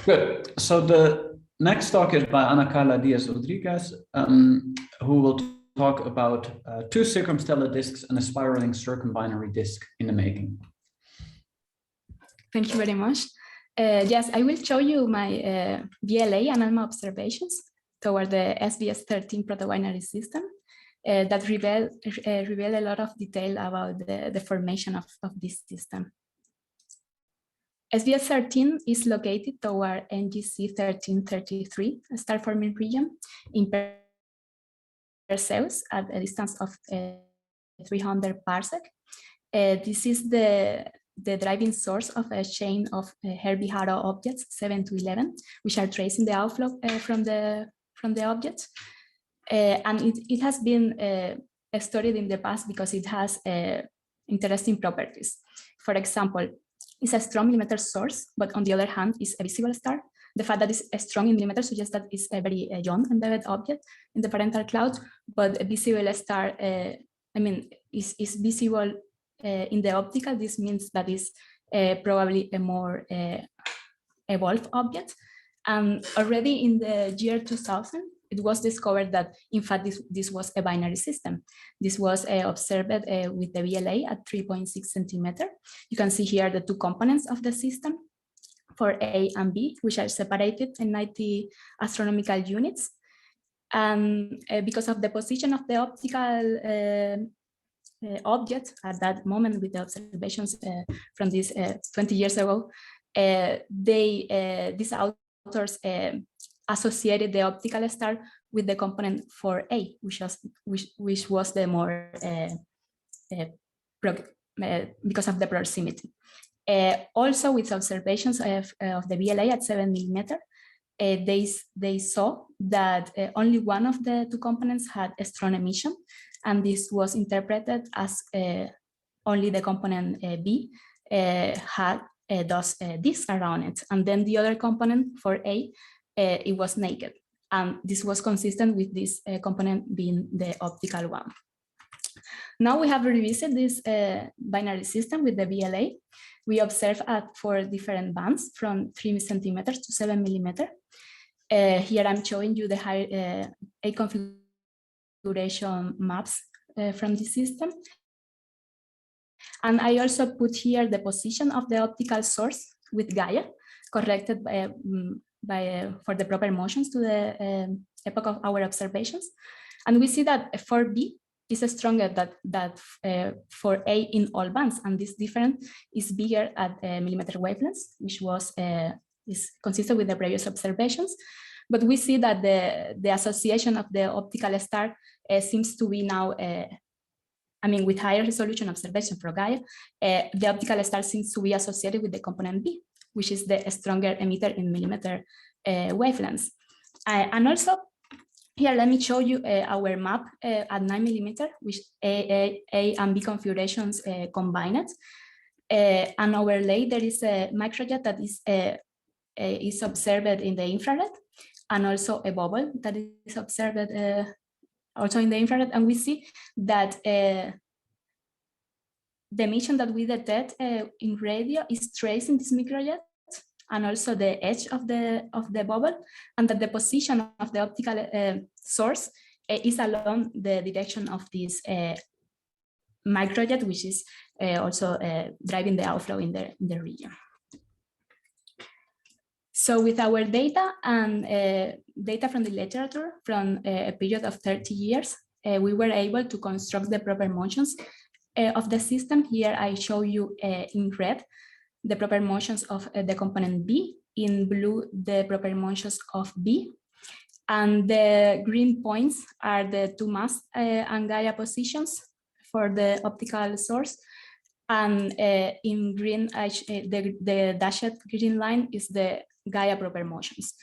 Good. So the next talk is by Karla Diaz, who will talk about two circumstellar disks and a spiraling circumbinary disk in the making. Thank you very much. Yes, I will show you my VLA and ALMA observations toward the SVS 13 protobinary system that reveal a lot of detail about the formation of this system. SVS 13 is located toward NGC 1333 star forming region in Perseus at a distance of 300 parsec. This is the driving source of a chain of Herbie-Haro objects 7 to 11, which are tracing the outflow from the objects. And it has been studied in the past because it has interesting properties. For example, it's a strong millimeter source, but on the other hand, it's a visible star. The fact that it's strong in millimeters suggests that it's a very young embedded object in the parental cloud, but a visible star, is visible in the optical. This means that it's probably a more evolved object. And already in the year 2000, it was discovered that, in fact, this was a binary system. This was observed with the VLA at 3.6 centimeter. You can see here the two components of the system for A and B, which are separated in 90 astronomical units. And because of the position of the optical object at that moment with the observations from this 20 years ago, these authors associated the optical star with the component 4A, which was the more because of the proximity. Also, with observations of the VLA at 7 millimeter, they saw that only one of the two components had a strong emission, and this was interpreted as only the component B had those disks around it, and then the other component for A, it was naked, and this was consistent with this component being the optical one. Now we have revisited this binary system with the VLA. We observe at 4 different bands from 3 centimeters to 7 millimeter. Here I'm showing you the high A configuration maps from the system. And I also put here the position of the optical source with Gaia, corrected for the proper motions to the epoch of our observations. And we see that 4B is stronger than 4A in all bands, and this difference is bigger at millimeter wavelengths, which is consistent with the previous observations. But we see that the association of the optical star seems to be now, with higher resolution observation for Gaia, the optical star seems to be associated with the component B, which is the stronger emitter in millimeter wavelengths. And also, here, let me show you our map at 9 millimeter, which A and B configurations combined. And overlay, there is a microjet that is observed in the infrared, and also a bubble that is observed also in the infrared. And we see that the emission that we detect in radio is traced in this microjet, and also the edge of the bubble, and that the position of the optical source is along the direction of this microjet, which is also driving the outflow in the region. So with our data and data from the literature from a period of 30 years, we were able to construct the proper motions of the system. Here I show you in red the proper motions of the component B, in blue the proper motions of B, and the green points are the two mass and Gaia positions for the optical source, and in green the dashed green line is the Gaia proper motions.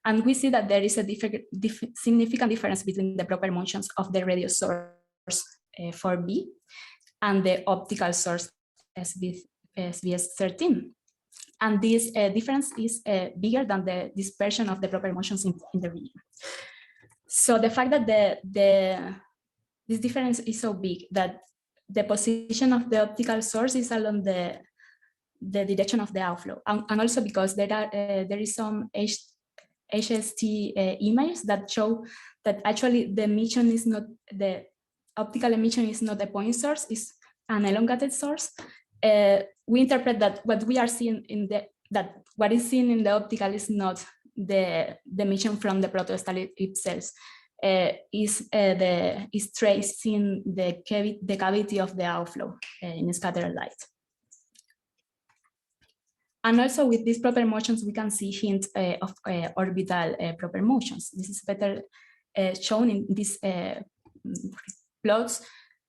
And we see that there is a significant difference between the proper motions of the radio source for B and the optical source SVS 13. And this difference is bigger than the dispersion of the proper motions in the region. So the fact that this difference is so big that the position of the optical source is along the the direction of the outflow, and also because there is some HST images that show that actually the emission is not, the optical emission is not a point source, it's an elongated source. We interpret that what we are seeing that what is seen in the optical is not the emission from the protostar itself. Is tracing the cavity of the outflow in scattered light. And also with these proper motions, we can see hints of orbital proper motions. This is better shown in these plots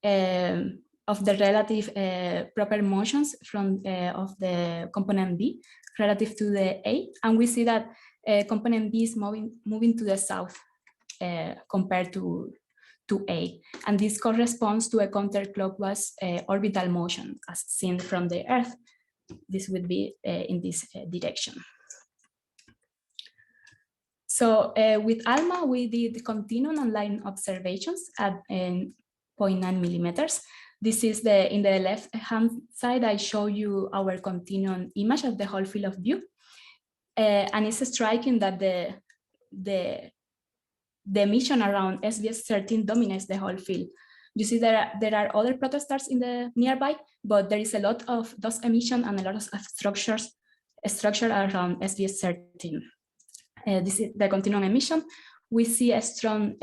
of the relative proper motions of the component B relative to the A. And we see that component B is moving to the south compared to A. And this corresponds to a counterclockwise orbital motion as seen from the Earth. This would be in this direction. So with ALMA, we did continuum and line observations at 0.9 millimeters. This is in the left-hand side, I show you our continuum image of the whole field of view. And it's striking that the emission around SVS 13 dominates the whole field. You see there are other protostars in the nearby, but there is a lot of dust emission and a lot of structure around SVS 13. This is the continuum emission. We see a strong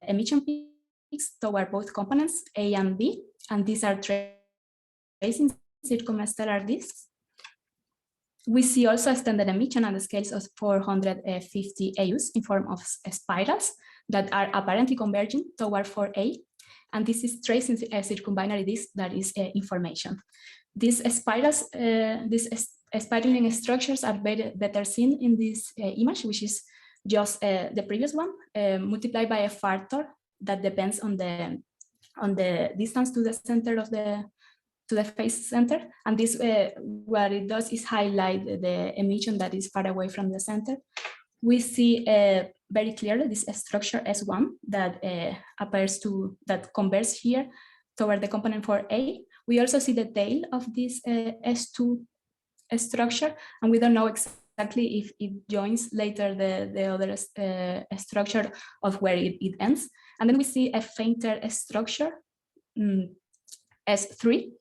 emission peaks toward both components A and B, and these are tracing circumstellar disks. We see also extended emission on the scales of 450 AUs in form of spirals that are apparently converging toward 4A. And this is tracing a circumbinary disk that is information. These spirals, these spiraling structures are better seen in this image, which is just the previous one, multiplied by a factor that depends on the distance to the center of the phase center. And this, what it does is highlight the emission that is far away from the center. We see very clearly this structure S1 that that converges here toward the component 4A. We also see the tail of this S2 structure, and we don't know exactly if it joins later the other structure of where it ends. And then we see a fainter structure, S3,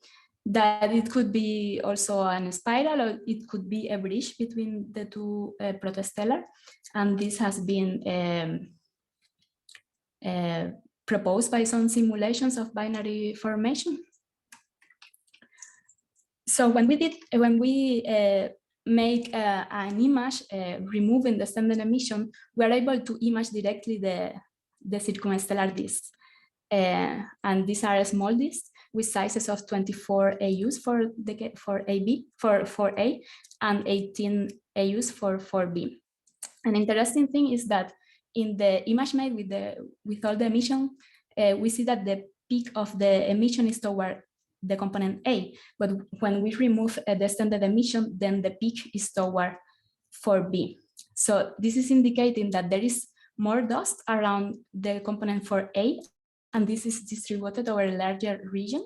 that it could be also a spiral, or it could be a bridge between the two protostellar. And this has been proposed by some simulations of binary formation. So when we make an image removing the standard emission, we are able to image directly the circumstellar disks. And these are small disks with sizes of 24 AUs for A, and 18 AUs for 4B. An interesting thing is that in the image made with all the emission, we see that the peak of the emission is toward the component A, but when we remove the standard emission, then the peak is toward 4B. So this is indicating that there is more dust around the component 4A, and this is distributed over a larger region,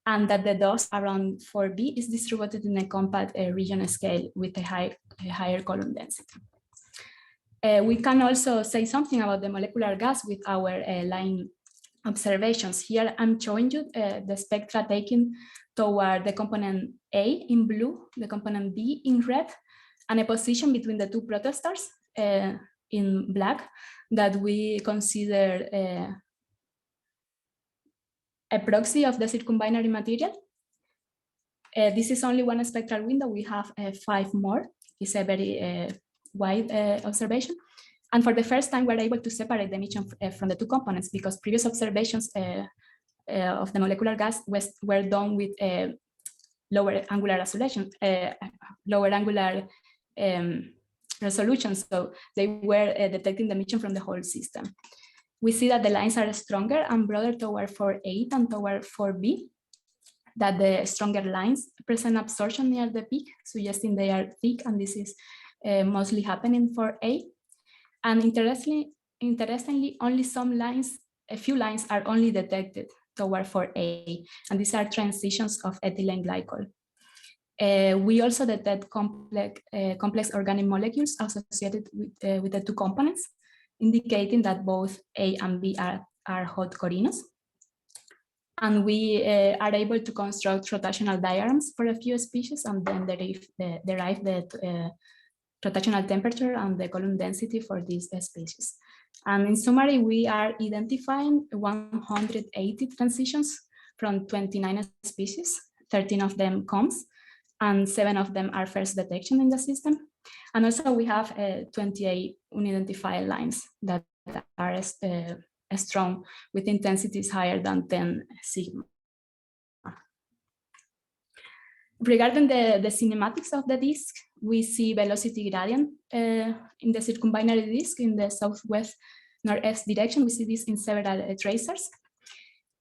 and that the dust around 4B is distributed in a compact region scale with a higher column density. We can also say something about the molecular gas with our line observations. Here I'm showing you the spectra taken toward the component A in blue, the component B in red, and a position between the two protostars in black that we consider a proxy of the circumbinary material. This is only one spectral window. We have 5 more. It's a very wide observation. And for the first time, we're able to separate the emission from the two components, because previous observations of the molecular gas were done with lower angular resolution, resolution. So they were detecting the emission from the whole system. We see that the lines are stronger and broader toward 4A and toward 4B, that the stronger lines present absorption near the peak, suggesting they are thick, and this is mostly happening for A. And interestingly, only a few lines are only detected toward 4A, and these are transitions of ethylene glycol. We also detect complex organic molecules associated with the two components, indicating that both A and B are hot corinos. And we are able to construct rotational diagrams for a few species and then derive the rotational temperature and the column density for these species. And in summary, we are identifying 180 transitions from 29 species, 13 of them COMs, and 7 of them are first detection in the system. And also we have 28 unidentified lines that are strong with intensities higher than 10 sigma. Regarding the cinematics of the disk, we see velocity gradient in the circumbinary disk in the southwest northeast direction. We see this in several tracers,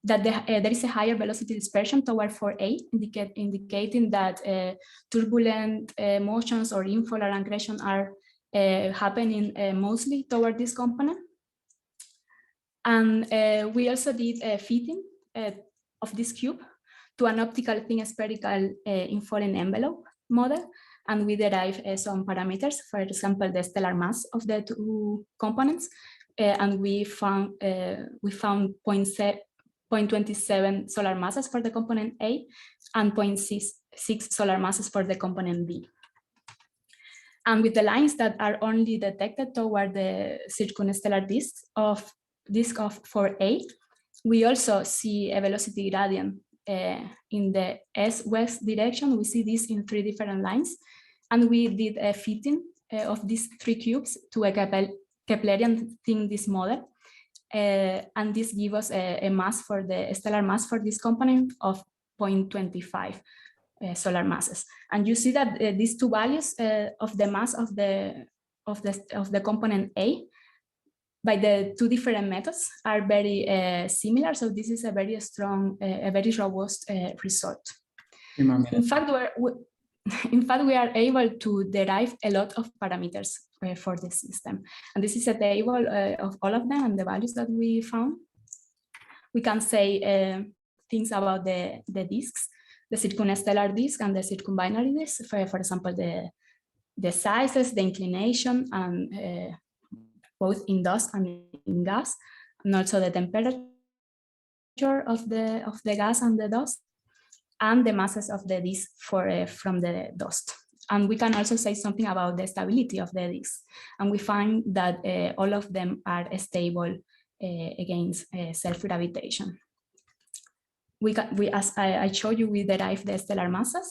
that there is a higher velocity dispersion toward 4A, indicating that turbulent motions or infolar aggression are happening mostly toward this component. And we also did a fitting of this cube to an optical thin spherical infalling envelope model, and we derive some parameters, for example, the stellar mass of the two components, and we found 0.27 solar masses for the component A and 0.6 solar masses for the component B. And with the lines that are only detected toward the circumstellar disk of 4A, we also see a velocity gradient in the S-west direction. We see this in 3 different lines, and we did a fitting of these 3 cubes to a Keplerian thin disk model, and this gives us a mass for the stellar mass for this component of 0.25 solar masses. And you see that these 2 values of the mass of the component A by the 2 different methods are very similar. So this is a very strong, a very robust result. In fact, we are able to derive a lot of parameters for the system. And this is a table of all of them and the values that we found. We can say things about the disks, the circumstellar disk and the circumbinary disk. For example, the sizes, the inclination, and both in dust and in gas, and also the temperature of the gas and the dust, and the masses of the disk from the dust. And we can also say something about the stability of the disk. And we find that all of them are stable against self-gravitation. As I showed you, we derive the stellar masses,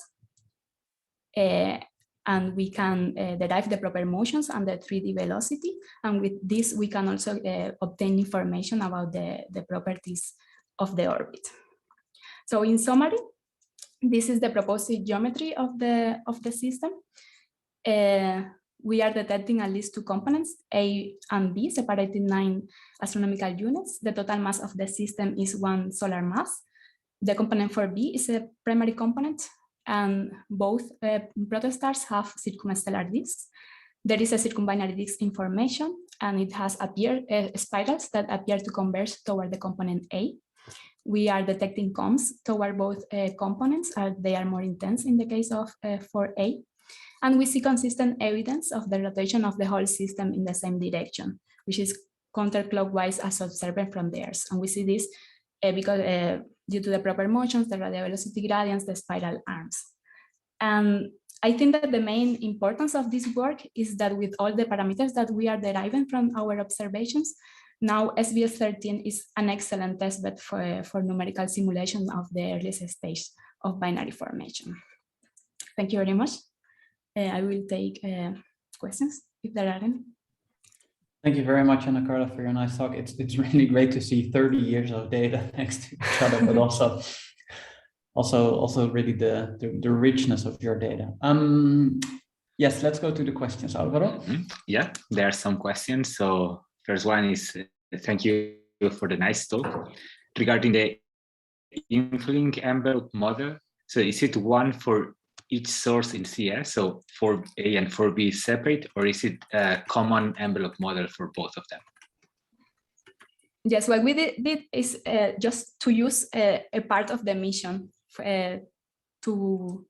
and we can derive the proper motions and the 3D velocity. And with this, we can also obtain information about the properties of the orbit. So in summary, this is the proposed geometry of the system. We are detecting at least 2 components, A and B, separated in 9 astronomical units. The total mass of the system is 1 solar mass. The component for B is a primary component, and both protostars have circumstellar disks. There is a circumbinary disk information, and it has spirals that appear to converge toward the component A. We are detecting COMs toward both components, they are more intense in the case of 4A. And we see consistent evidence of the rotation of the whole system in the same direction, which is counterclockwise as observed from the Earth. And we see this because due to the proper motions, the radial velocity gradients, the spiral arms. And I think that the main importance of this work is that with all the parameters that we are deriving from our observations, now SVS 13 is an excellent testbed for numerical simulation of the earliest stage of binary formation. Thank you very much. I will take questions if there are any. Thank you very much, Ana Karla, for your nice talk. It's really great to see 30 years of data next to each other, but also really the richness of your data. Yes, let's go to the questions, Alvaro. Yeah, there are some questions. So first one is, thank you for the nice talk. Regarding the infilling envelope model, so is it one for each source in CS, so 4A and 4B is separate, or is it a common envelope model for both of them? Yes, what we did is just to use a part of the emission to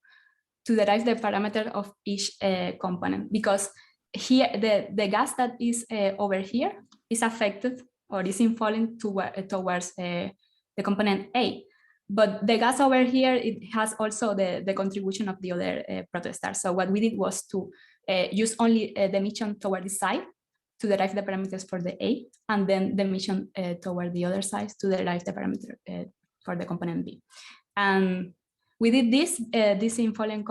derive the parameter of each component, because here the gas that is over here is affected or is infalling towards the component A. But the gas over here, it has also the contribution of the other protostars. So what we did was to use only the emission toward this side to derive the parameters for the A, and then the emission toward the other side to derive the parameter for the component B. And we did this infalling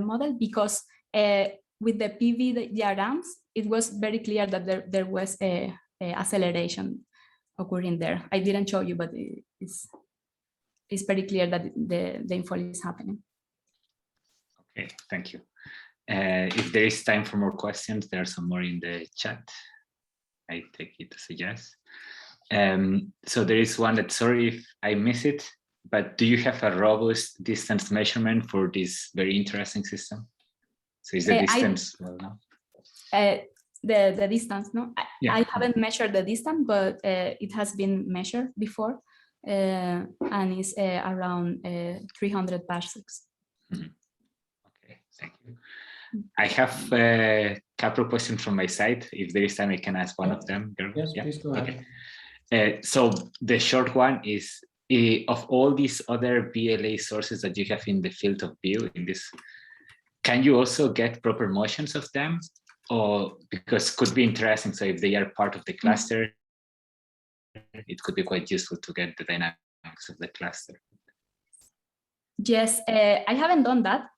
model because with the PV diagrams, it was very clear that there was a acceleration occurring there. I didn't show you, but it's very clear that the infall is happening. Okay, thank you. If there is time for more questions, there are some more in the chat. I take it as a yes. So there is one that, sorry if I miss it, but do you have a robust distance measurement for this very interesting system? So is the distance well now? The distance, no? Yeah. I haven't measured the distance, but it has been measured before, and it's around 300 parsecs. Mm-hmm. Okay, thank you. I have a couple of questions from my side. If there is time, I can ask one of them. Yes, yeah? Please go ahead. Okay. So the short one is, of all these other BLA sources that you have in the field of view, in this, can you also get proper motions of them? Or because it could be interesting, so if they are part of the cluster, it could be quite useful to get the dynamics of the cluster. Yes, I haven't done that.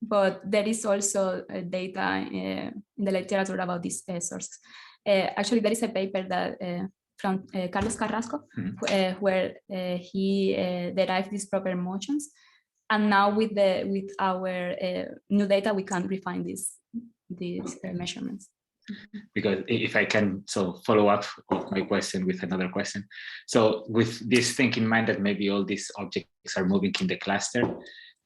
But there is also data in the literature about these sources. Actually, there is a paper that from Carlos Carrasco, where he derived these proper motions, and now with our new data, we can refine these measurements. Because if I can follow up of my question with another question. So with this thing in mind that maybe all these objects are moving in the cluster,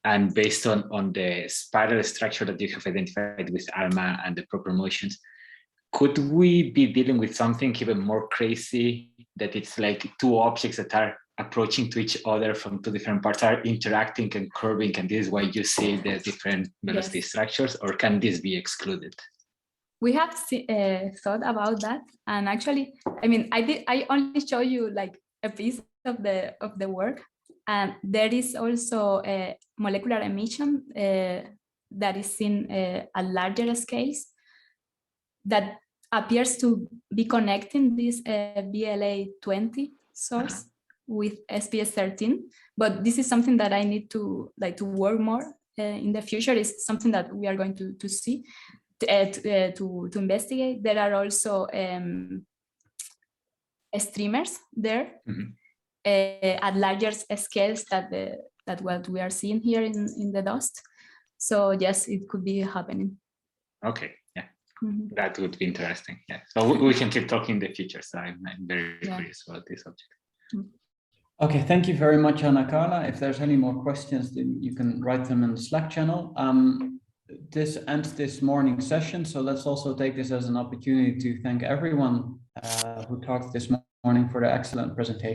and based on the spiral structure that you have identified with ARMA and the proper motions, could we be dealing with something even more crazy, that it's like two objects that are approaching to each other from two different parts are interacting and curving, and this is why you see the different velocity structures, or can this be excluded? We have thought about that, and actually, I mean, I only show you like a piece of the work, and there is also a molecular emission that is seen at larger scales that appears to be connecting this BLA20 source with SVS 13, but this is something that I need to work more in the future. Is something that we are going to see. To investigate. There are also streamers there at larger scales that what we are seeing here in the dust. So yes, it could be happening. Okay, yeah, that would be interesting. Yeah, so we can keep talking in the future. So I'm very curious about this subject. Okay, thank you very much, Ana Carla. If there's any more questions, then you can write them in the Slack channel. This ends this morning's session, so let's also take this as an opportunity to thank everyone who talked this morning for the excellent presentation.